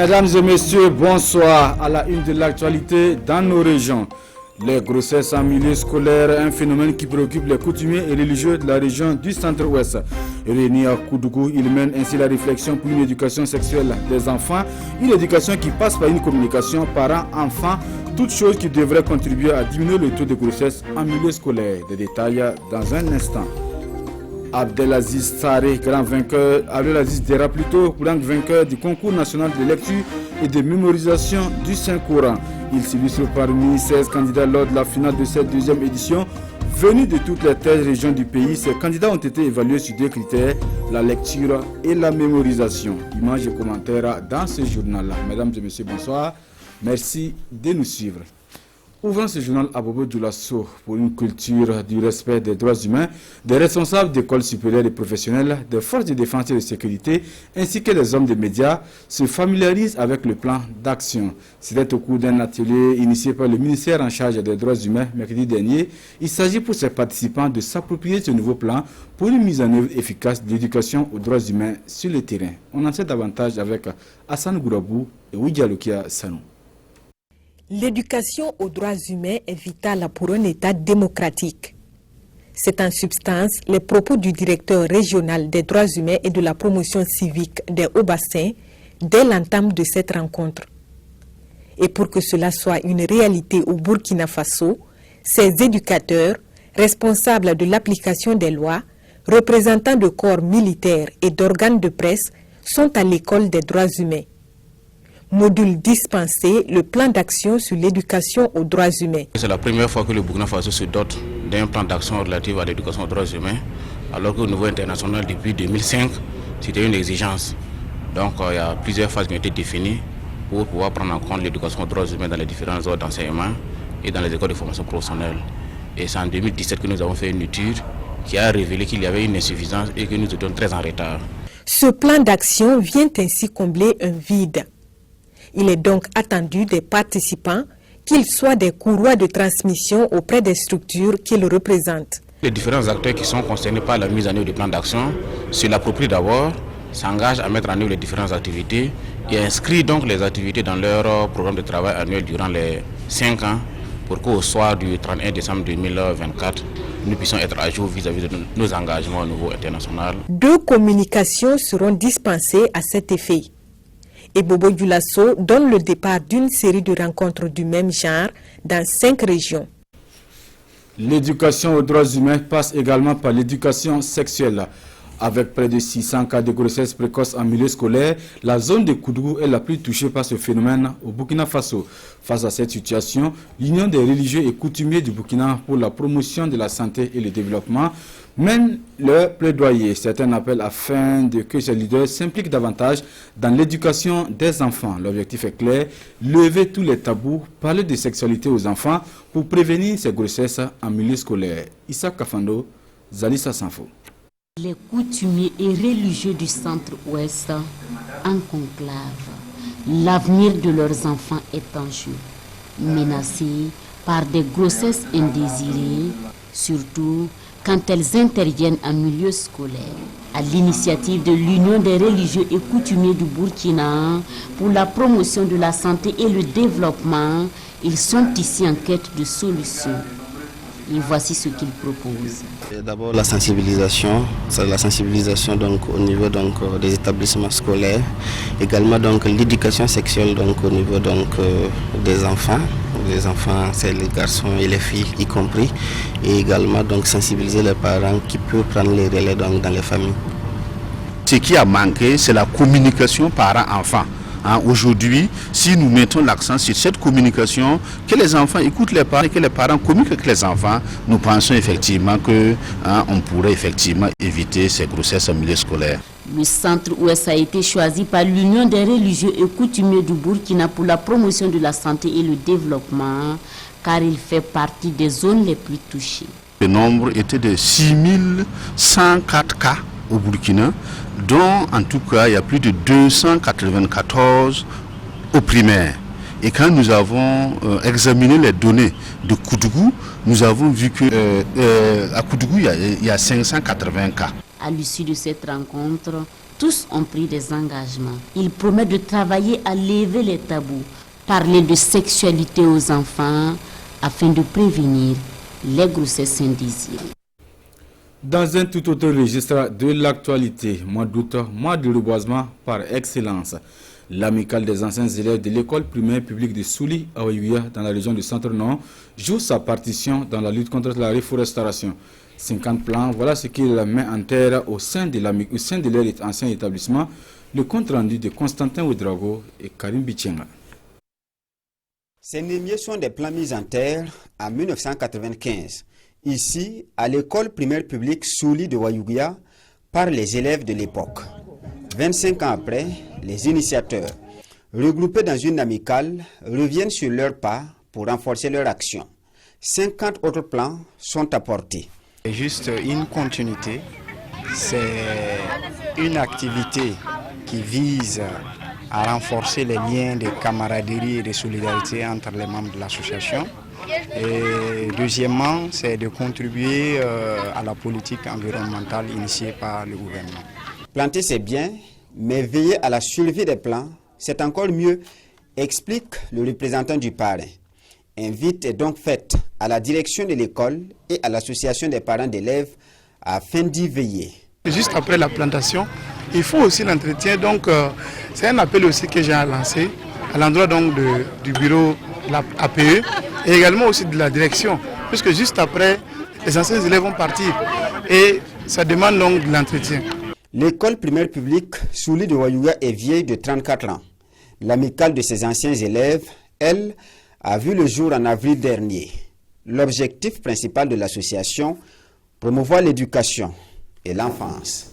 Mesdames et messieurs, bonsoir. À la une de l'actualité dans nos régions. Les grossesses en milieu scolaire, un phénomène qui préoccupe les coutumiers et religieux de la région du centre-ouest. Réunis à Koudougou, ils mènent ainsi la réflexion pour une éducation sexuelle des enfants, une éducation qui passe par une communication parents-enfants, toutes choses qui devraient contribuer à diminuer le taux de grossesse en milieu scolaire. Des détails dans un instant. Abdelaziz Saré, grand vainqueur, Abdelaziz Dera plutôt, grand vainqueur du concours national de lecture et de mémorisation du Saint-Coran. Il s'illustre parmi 16 candidats lors de la finale de cette deuxième édition. Venus de toutes les 13 régions du pays, ces candidats ont été évalués sur deux critères, la lecture et la mémorisation. Images et commentaires dans ce journal-là. Mesdames et messieurs, bonsoir. Merci de nous suivre. Ouvrant ce journal à Bobo Dioulasso pour une culture du respect des droits humains, des responsables d'écoles supérieures et professionnelles, des forces de défense et de sécurité, ainsi que les hommes des médias, se familiarisent avec le plan d'action. C'était au cours d'un atelier initié par le ministère en charge des droits humains mercredi dernier. Il s'agit pour ces participants de s'approprier ce nouveau plan pour une mise en œuvre efficace de l'éducation aux droits humains sur le terrain. On en sait davantage avec Hassan Gourabou et Ouidjalokia Sanou. L'éducation aux droits humains est vitale pour un État démocratique. C'est en substance les propos du directeur régional des droits humains et de la promotion civique des Hauts-Bassins dès l'entame de cette rencontre. Et pour que cela soit une réalité au Burkina Faso, ces éducateurs, responsables de l'application des lois, représentants de corps militaires et d'organes de presse, sont à l'école des droits humains. Module dispensé, le plan d'action sur l'éducation aux droits humains. C'est la première fois que le Burkina Faso se dote d'un plan d'action relatif à l'éducation aux droits humains, alors qu'au niveau international, depuis 2005, c'était une exigence. Donc il y a plusieurs phases qui ont été définies pour pouvoir prendre en compte l'éducation aux droits humains dans les différents ordres d'enseignement et dans les écoles de formation professionnelle. Et c'est en 2017 que nous avons fait une étude qui a révélé qu'il y avait une insuffisance et que nous étions très en retard. Ce plan d'action vient ainsi combler un vide. Il est donc attendu des participants qu'ils soient des courroies de transmission auprès des structures qu'ils représentent. Les différents acteurs qui sont concernés par la mise en œuvre du plan d'action se l'approprient d'abord, s'engagent à mettre en œuvre les différentes activités et inscrivent donc les activités dans leur programme de travail annuel durant les 5 ans pour qu'au soir du 31 décembre 2024, nous puissions être à jour vis-à-vis de nos engagements au niveau international. 2 communications seront dispensées à cet effet. Et Bobo Dioulasso donne le départ d'une série de rencontres du même genre dans 5 régions. L'éducation aux droits humains passe également par l'éducation sexuelle. Avec près de 600 cas de grossesse précoce en milieu scolaire, la zone de Koudougou est la plus touchée par ce phénomène au Burkina Faso. Face à cette situation, l'Union des religieux et coutumiers du Burkina pour la promotion de la santé et le développement mène leur plaidoyer. Certains appellent afin que ces leaders s'impliquent davantage dans l'éducation des enfants. L'objectif est clair, lever tous les tabous, parler de sexualité aux enfants pour prévenir ces grossesses en milieu scolaire. Issa Kafando, Zalissa Sanfo. Les coutumiers et religieux du centre-ouest en conclave. L'avenir de leurs enfants est en jeu, menacé par des grossesses indésirées, surtout quand elles interviennent en milieu scolaire. À l'initiative de l'Union des religieux et coutumiers du Burkina pour la promotion de la santé et le développement, ils sont ici en quête de solutions. Et voici ce qu'ils proposent. D'abord la sensibilisation, c'est la sensibilisation donc au niveau donc des établissements scolaires, également donc l'éducation sexuelle donc au niveau donc des enfants. Les enfants, c'est les garçons et les filles y compris, et également donc sensibiliser les parents qui peuvent prendre les relais donc dans les familles. Ce qui a manqué, c'est la communication parents-enfants. Aujourd'hui, si nous mettons l'accent sur cette communication, que les enfants écoutent les parents et que les parents communiquent avec les enfants, nous pensons effectivement qu'on pourrait effectivement éviter ces grossesses en milieu scolaire. Le centre-ouest a été choisi par l'Union des religieux et coutumiers du Burkina pour la promotion de la santé et le développement, car il fait partie des zones les plus touchées. Le nombre était de 6104 cas au Burkina, dont en tout cas il y a plus de 294 au primaire. Et quand nous avons examiné les données de Koudougou, nous avons vu que à Koudougou il y a 580 cas. À l'issue de cette rencontre, Tous ont pris des engagements. Ils promettent de travailler à lever les tabous, parler de sexualité aux enfants afin de prévenir les grossesses indésirées. Dans un tout autre registre de l'actualité, mois d'août, mois de reboisement par excellence, l'amicale des anciens élèves de l'école primaire publique de Souli à Ouïouya dans la région du Centre-Nord joue sa partition dans la lutte contre la reforestation. 50 plans, voilà ce qu'il met en terre au sein de leur ancien établissement. Le compte rendu de Constantin Ouedraogo et Karim Bichenga. Ces némiers sont des plans mis en terre en 1995. Ici, à l'école primaire publique Souli de Ouïouya, par les élèves de l'époque. 25 ans après, les initiateurs, regroupés dans une amicale, reviennent sur leurs pas pour renforcer leur action. 50 autres plans sont apportés. C'est juste une continuité, c'est une activité qui vise à renforcer les liens de camaraderie et de solidarité entre les membres de l'association. Et deuxièmement, c'est de contribuer à la politique environnementale initiée par le gouvernement. Planter c'est bien, mais veiller à la survie des plants, c'est encore mieux, explique le représentant du parrain. Invite est donc faite à la direction de l'école et à l'association des parents d'élèves afin d'y veiller. Juste après la plantation, il faut aussi l'entretien. Donc, c'est un appel aussi que j'ai lancé à l'endroit donc du bureau de la APE et également aussi de la direction, puisque juste après, les anciens élèves vont partir et ça demande donc de l'entretien. L'école primaire publique Souli de Ouïouya est vieille de 34 ans. L'amicale de ses anciens élèves, elle, a vu le jour en avril dernier. L'objectif principal de l'association, promouvoir l'éducation et l'enfance.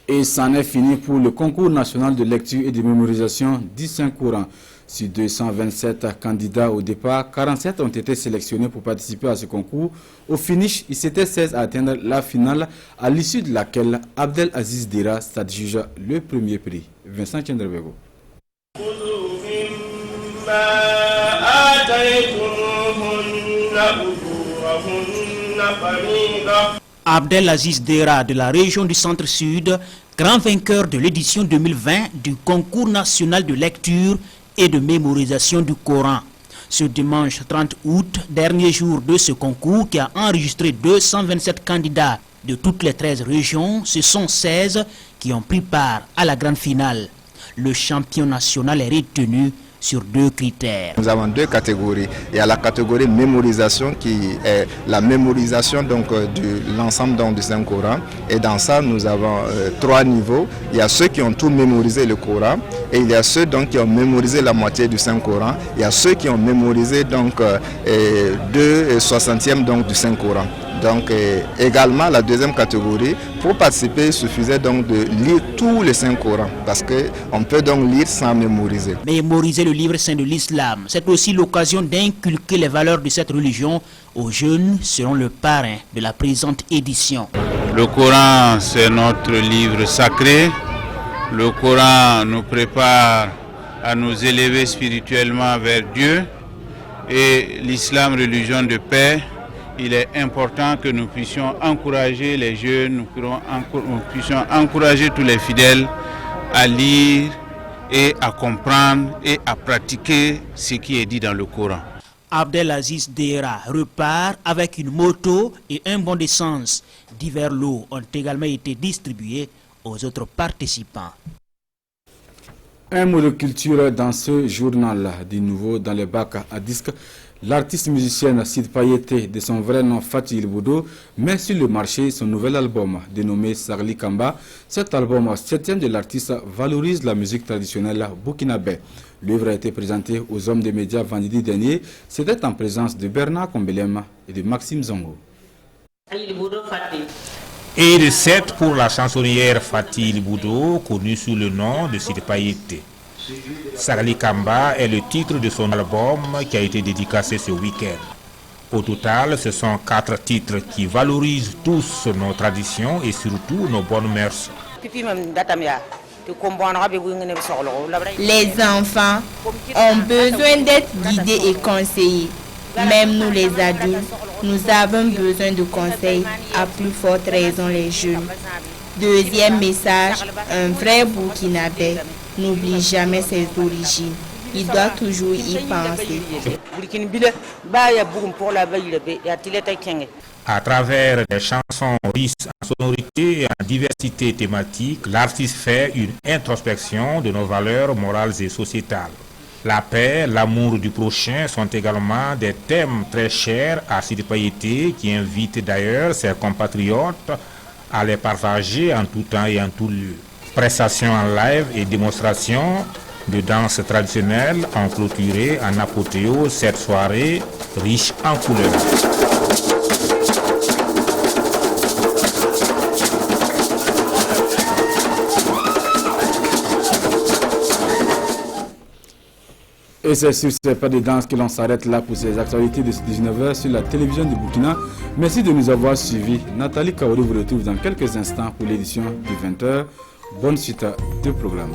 Et c'en est fini pour le concours national de lecture et de mémorisation du Saint-Courant. Sur 227 candidats au départ, 47 ont été sélectionnés pour participer à ce concours. Au finish, ils étaient 16 à atteindre la finale, à l'issue de laquelle Abdel Aziz Dera s'adjuge le premier prix. Vincent Tchendrebego. Abdel Aziz Dera de la région du Centre-Sud, grand vainqueur de l'édition 2020 du concours national de lecture et de mémorisation du Coran. Ce dimanche 30 août, dernier jour de ce concours qui a enregistré 227 candidats de toutes les 13 régions, ce sont 16 qui ont pris part à la grande finale. Le champion national est retenu sur 2 critères. Nous avons 2 catégories. Il y a la catégorie mémorisation qui est la mémorisation donc de l'ensemble du Saint-Coran. Et dans ça, nous avons 3 niveaux. Il y a ceux qui ont tout mémorisé le Coran et il y a ceux donc qui ont mémorisé la moitié du Saint-Coran. Il y a ceux qui ont mémorisé donc 2/60e donc du Saint-Coran. Donc également la deuxième catégorie, pour participer, il suffisait donc de lire tout le Saint-Coran parce qu'on peut donc lire sans mémoriser. Mémoriser le livre saint de l'islam, c'est aussi l'occasion d'inculquer les valeurs de cette religion aux jeunes selon le parrain de la présente édition. Le Coran, c'est notre livre sacré. Le Coran nous prépare à nous élever spirituellement vers Dieu et l'islam, religion de paix. Il est important que nous puissions encourager les jeunes, nous puissions encourager tous les fidèles à lire et à comprendre et à pratiquer ce qui est dit dans le Coran. Abdel Aziz Dera repart avec une moto et un bon d'essence. Divers lots ont également été distribués aux autres participants. Un mot de culture dans ce journal. Du nouveau dans les bacs à disques. L'artiste musicienne Sid Payete, de son vrai nom Fatih Ilboudo, met sur le marché son nouvel album dénommé Sarli Kamba. Cet album, 7e de l'artiste, valorise la musique traditionnelle burkinabé. L'œuvre a été présentée aux hommes des médias vendredi dernier. C'était en présence de Bernard Kombelem et de Maxime Zongo. Et de 7 pour la chansonnière Fatih Ilboudo, connue sous le nom de Sid Payete. Sarli Kamba est le titre de son album qui a été dédicacé ce week-end. Au total, ce sont 4 titres qui valorisent tous nos traditions et surtout nos bonnes mœurs. Les enfants ont besoin d'être guidés et conseillés. Même nous les adultes, nous avons besoin de conseils, à plus forte raison les jeunes. Deuxième message, un vrai Burkinabé n'oublie jamais ses origines. Il doit toujours y penser. À travers des chansons riches en sonorité et en diversité thématique, l'artiste fait une introspection de nos valeurs morales et sociétales. La paix, l'amour du prochain sont également des thèmes très chers à Sidi Païté, qui invite d'ailleurs ses compatriotes à les partager en tout temps et en tout lieu. Prestations en live et démonstrations de danse traditionnelle ont clôturé en apothéose cette soirée riche en couleurs. Et c'est sur ces pas de danse que l'on s'arrête là pour ces actualités de 19h sur la télévision du Burkina. Merci de nous avoir suivis. Nathalie Kaouri vous retrouve dans quelques instants pour l'édition du 20h. Bonne suite de programme.